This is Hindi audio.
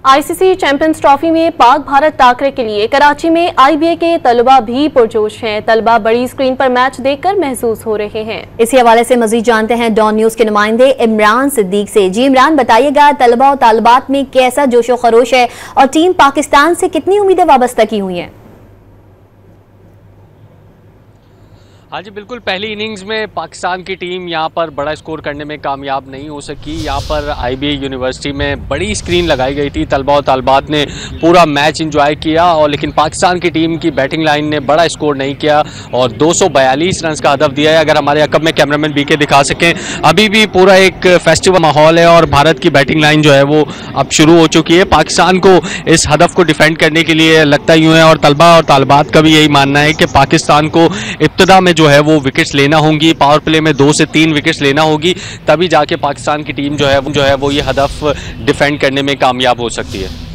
आईसीसी चैंपियंस ट्रॉफी में पाक भारत टाकरे के लिए कराची में आईबीए के तलबा भी पुरजोश हैं। तलबा बड़ी स्क्रीन पर मैच देखकर महसूस हो रहे हैं। इसी हवाले से मजीद जानते हैं डॉन न्यूज के नुमाइंदे इमरान सिद्दीक से। जी इमरान, बताइएगा तलबा और तालिबात में कैसा जोशो खरोश है और टीम पाकिस्तान से कितनी उम्मीदें वाबस्ता की हुई हैं? हाँ जी बिल्कुल, पहली इनिंग्स में पाकिस्तान की टीम यहाँ पर बड़ा स्कोर करने में कामयाब नहीं हो सकी। यहाँ पर आईबीए यूनिवर्सिटी में बड़ी स्क्रीन लगाई गई थी, तलबा और तालिबात ने पूरा मैच एंजॉय किया और लेकिन पाकिस्तान की टीम की बैटिंग लाइन ने बड़ा स्कोर नहीं किया और 242 रन का हदफ दिया है। अगर हमारे अकब में कैमरामैन बीके दिखा सकें, अभी भी पूरा एक फेस्टिवल माहौल है और भारत की बैटिंग लाइन जो है वो अब शुरू हो चुकी है। पाकिस्तान को इस हदफ को डिफेंड करने के लिए लगता यूँ है और तलबा और तालिबात का भी यही मानना है कि पाकिस्तान को इब्तिदा में जो है वो विकेट्स लेना होंगी, पावर प्ले में 2 से 3 विकेट्स लेना होगी, तभी जाके पाकिस्तान की टीम जो है वो ये हदफ डिफेंड करने में कामयाब हो सकती है।